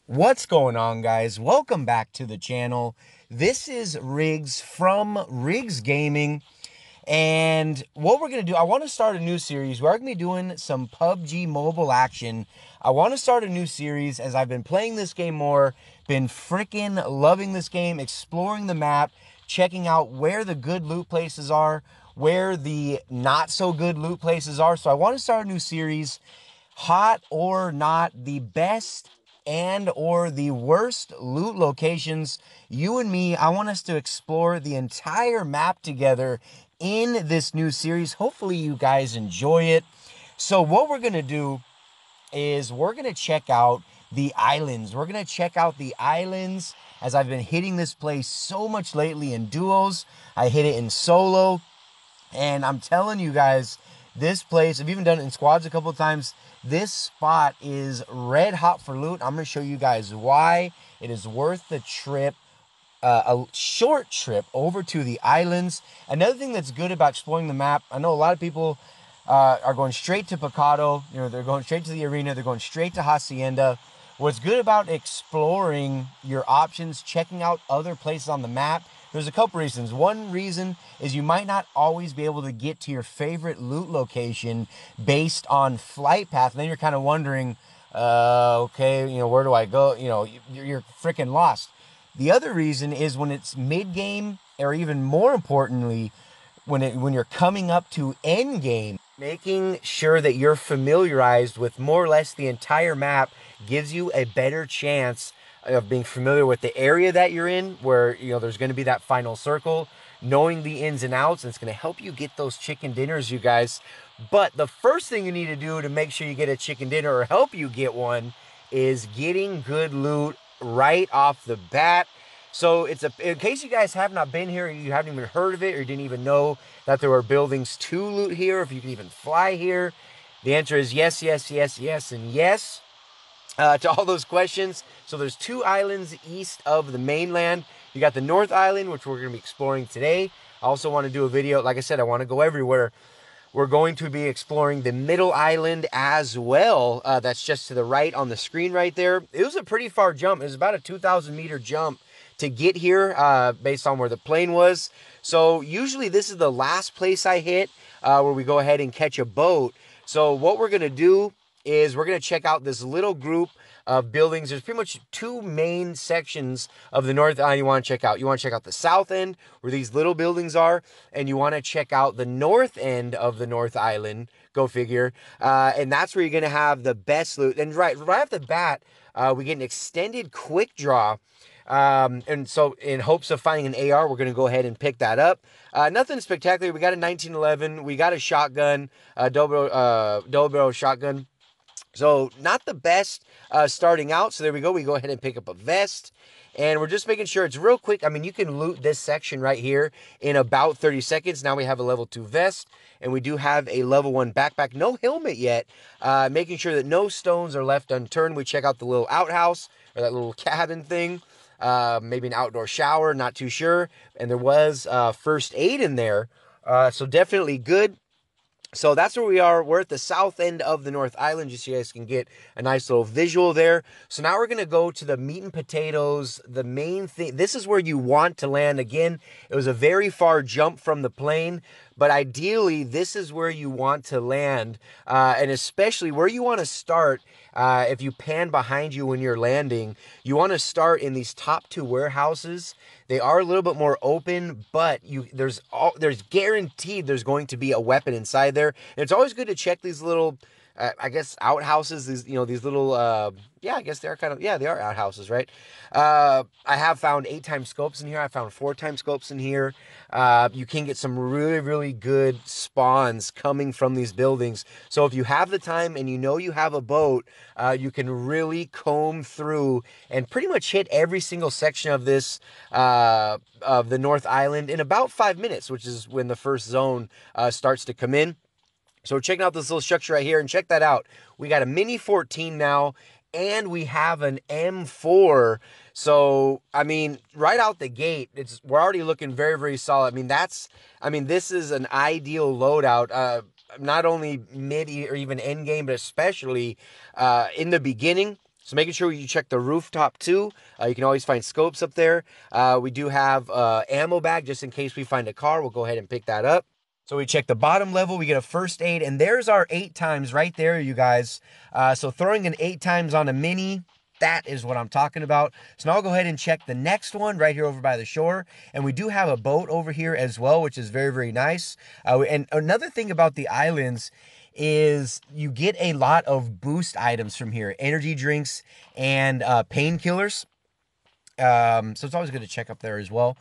What's going on, guys? Welcome back to the channel. This is Riggs from Riggs Gaming, and what we're going to do, I want to start a new series. We're going to be doing some PUBG mobile action. I want to start a new series as I've been playing this game more, been freaking loving this game, exploring the map, checking out where the good loot places are, where the not so good loot places are. So I want to start a new series, hot or not, the best and or the worst loot locations. You and me, I want us to explore the entire map together in this new series. Hopefully you guys enjoy it. So what we're gonna do is we're gonna check out the islands. We're gonna check out the islands as I've been hitting this place so much lately in duos. I hit it in solo, and I'm telling you guys, this place, I've even done it in squads a couple of times. This spot is red hot for loot. I'm going to show you guys why it is worth the trip, a short trip over to the islands. Another thing that's good about exploring the map, I know a lot of people are going straight to Picado. You know, they're going straight to the arena. They're going straight to Hacienda. What's good about exploring your options, checking out other places on the map, there's a couple reasons. One reason is you might not always be able to get to your favorite loot location based on flight path. And then you're kind of wondering, okay, you know, where do I go? You know, you're freaking lost. The other reason is when it's mid-game, or even more importantly, when you're coming up to end game, making sure that you're familiarized with more or less the entire map gives you a better chance of being familiar with the area that you're in, where, you know, there's going to be that final circle, knowing the ins and outs, and it's going to help you get those chicken dinners, you guys. But the first thing you need to do to make sure you get a chicken dinner, or help you get one, is getting good loot right off the bat. So it's in case you guys have not been here, you haven't even heard of it, or didn't even know that there were buildings to loot here, if you can even fly here, the answer is yes, yes, yes, yes, and yes to all those questions. So there's two islands east of the mainland. You got the North Island, which we're going to be exploring today. I also want to do a video. Like I said, I want to go everywhere. We're going to be exploring the Middle Island as well. That's just to the right on the screen right there. It was a pretty far jump. It was about a 2,000 meter jump to get here based on where the plane was. So usually this is the last place I hit where we go ahead and catch a boat. So what we're going to do is we're going to check out this little group of buildings. There's pretty much two main sections of the North Island you want to check out. You want to check out the south end, where these little buildings are, and you want to check out the north end of the North Island, go figure, and that's where you're going to have the best loot. And right off the bat, we get an extended quick draw. And so in hopes of finding an AR, we're going to go ahead and pick that up. Nothing spectacular. We got a 1911. We got a shotgun, double barrel shotgun. So not the best starting out. So there we go. We go ahead and pick up a vest. And we're just making sure it's real quick. I mean, you can loot this section right here in about 30 seconds. Now we have a level 2 vest. And we do have a level 1 backpack. No helmet yet. Making sure that no stones are left unturned. We check out the little outhouse, or that little cabin thing. Maybe an outdoor shower. Not too sure. And there was first aid in there. So definitely good. So that's where we are. We're at the south end of the North Island, just so you guys can get a nice little visual there. So now we're going to go to the meat and potatoes, the main thing. This is where you want to land. Again, it was a very far jump from the plane, but ideally, this is where you want to land, and especially where you want to start. If you pan behind you when you're landing, you want to start in these top two warehouses. They are a little bit more open, but there's guaranteed there's going to be a weapon inside there. And it's always good to check these little, I guess, outhouses. These, you know, these little, yeah, I guess they are kind of, yeah, they are outhouses, right? I have found 8x scopes in here. I found 4x scopes in here. You can get some really, really good spawns coming from these buildings. So if you have the time and you know you have a boat, you can really comb through and pretty much hit every single section of this, of the North Island in about 5 minutes, which is when the first zone starts to come in. So we're checking out this little structure right here, and check that out. We got a Mini 14 now, and we have an M4. So, I mean, right out the gate, we're already looking very, very solid. I mean, this is an ideal loadout, not only mid or even end game, but especially in the beginning. So making sure you check the rooftop too. You can always find scopes up there. We do have ammo bag just in case we find a car. We'll go ahead and pick that up. So we check the bottom level, we get a first aid, and there's our 8 times right there, you guys. So throwing an 8 times on a mini, that is what I'm talking about. So now I'll go ahead and check the next one right here over by the shore. And we do have a boat over here as well, which is very, very nice. And another thing about the islands is you get a lot of boost items from here, energy drinks and painkillers. So it's always good to check up there as well.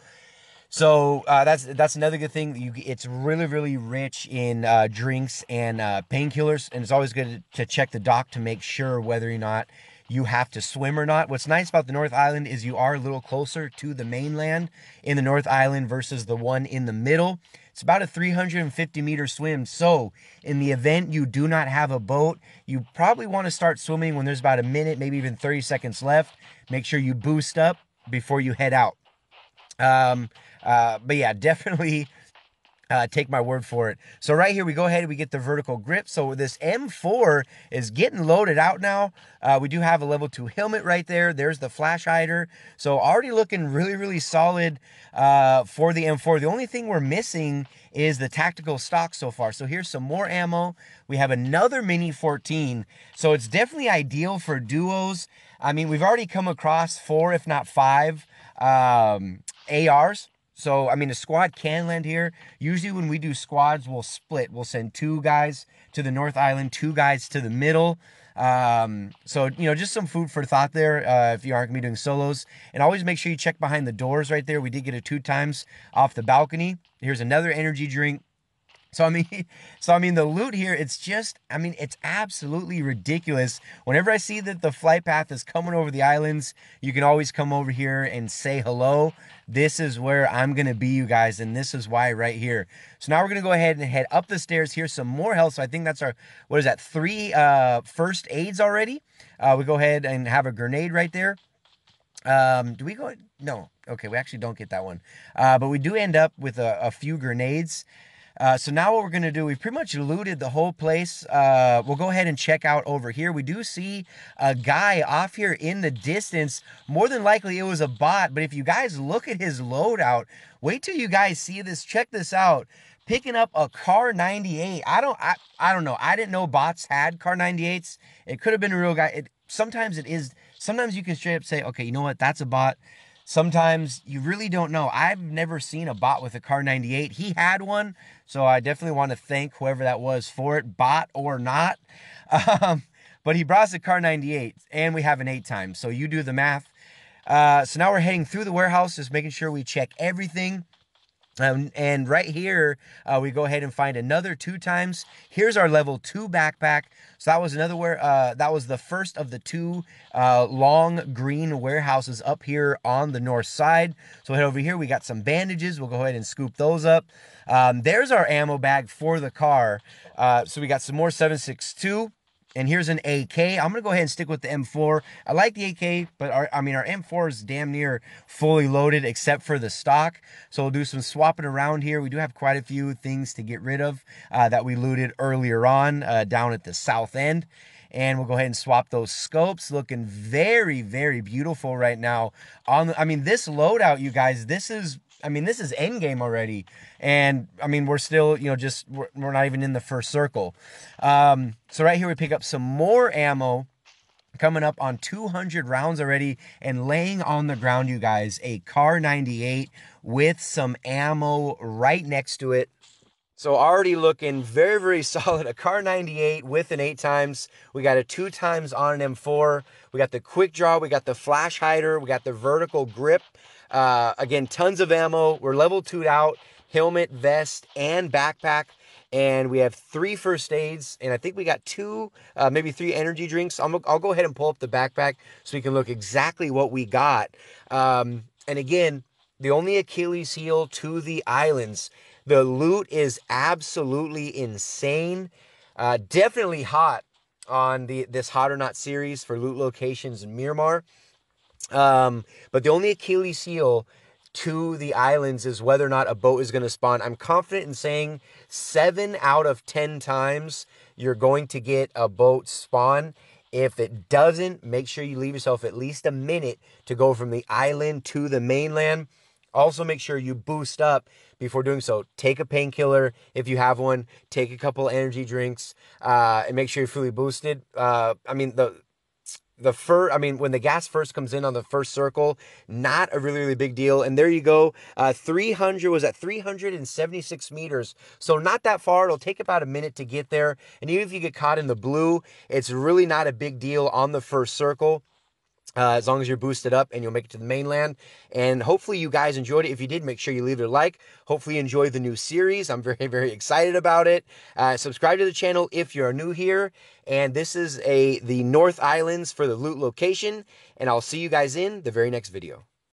So that's another good thing. It's really, really rich in drinks and painkillers, and it's always good to check the dock to make sure whether or not you have to swim or not. What's nice about the North Island is you are a little closer to the mainland in the North Island versus the one in the middle. It's about a 350-meter swim, so in the event you do not have a boat, you probably want to start swimming when there's about a minute, maybe even 30 seconds left. Make sure you boost up before you head out. But yeah, definitely take my word for it. So right here, we go ahead and we get the vertical grip. So this M4 is getting loaded out now. We do have a level 2 helmet right there. There's the flash hider. So already looking really, really solid for the M4. The only thing we're missing is the tactical stock so far. So here's some more ammo. We have another Mini 14. So it's definitely ideal for duos. I mean, we've already come across 4, if not 5 ARs. So, I mean, a squad can land here. Usually when we do squads, we'll split. We'll send 2 guys to the North Island, 2 guys to the middle. So, you know, just some food for thought there if you aren't going to be doing solos. And always make sure you check behind the doors right there. We did get it 2 times off the balcony. Here's another energy drink. So I mean, the loot here, it's just, I mean, it's absolutely ridiculous. Whenever I see that the flight path is coming over the islands, you can always come over here and say hello. This is where I'm going to be, you guys, and this is why right here. So now we're going to go ahead and head up the stairs. Here's some more health. So I think that's our, what is that, 3 first aids already. We go ahead and have a grenade right there. Do we go? No. Okay, we actually don't get that one. But we do end up with a few grenades. So now what we're going to do, we've pretty much looted the whole place. We'll go ahead and check out over here. We do see a guy off here in the distance. More than likely it was a bot, but if you guys look at his loadout, wait till you guys see this. Check this out. Picking up a Car 98. I don't know. I didn't know bots had Car 98s. It could have been a real guy. Sometimes it is. Sometimes you can straight up say, okay, you know what? That's a bot. Sometimes you really don't know. I've never seen a bot with a Car 98. He had one, so I definitely want to thank whoever that was for it, bot or not. But he brought us a Car 98, and we have an 8 times, so you do the math. So now we're heading through the warehouse, just making sure we check everything. And right here, we go ahead and find another 2 times. Here's our level 2 backpack. So that was another that was the first of the 2 long green warehouses up here on the north side. So head over here. We got some bandages. We'll go ahead and scoop those up. There's our ammo bag for the car. So we got some more 7.62. And here's an AK. I'm going to go ahead and stick with the M4. I like the AK, but our M4 is damn near fully loaded except for the stock. So we'll do some swapping around here. We do have quite a few things to get rid of that we looted earlier on down at the south end. And we'll go ahead and swap those scopes. Looking very, very beautiful right now. This loadout, you guys, this is endgame already. And, we're still, we're not even in the first circle. So right here we pick up some more ammo. Coming up on 200 rounds already. And laying on the ground, you guys, a Car 98 with some ammo right next to it. So already looking very, very solid. A Car 98 with an 8 times. We got a 2 times on an M4. We got the quick draw. We got the flash hider. We got the vertical grip. Again, tons of ammo. We're level 2'd out. Helmet, vest, and backpack. And we have 3 first aids. And I think we got 2, maybe 3 energy drinks. I'll go ahead and pull up the backpack so we can look exactly what we got. And again, the only Achilles heel to the islands. The loot is absolutely insane. Definitely hot on this Hot or Not series for loot locations in Miramar. But the only Achilles heel to the islands is whether or not a boat is going to spawn. I'm confident in saying 7 out of 10 times you're going to get a boat spawn If it doesn't, make sure you leave yourself at least a minute to go from the island to the mainland. Also, make sure you boost up before doing so. Take a painkiller if you have one. Take a couple energy drinks, and make sure you're fully boosted. When the gas first comes in on the first circle, not a really big deal. And there you go. 300 was at 376 meters. So not that far. It'll take about a minute to get there. And even if you get caught in the blue, it's really not a big deal on the first circle. As long as you're boosted up, and you'll make it to the mainland. And hopefully you guys enjoyed it. If you did, make sure you leave it a like. Hopefully you enjoy the new series. I'm very excited about it. Subscribe to the channel if you're new here. And this is the North Islands for the loot location. And I'll see you guys in the very next video.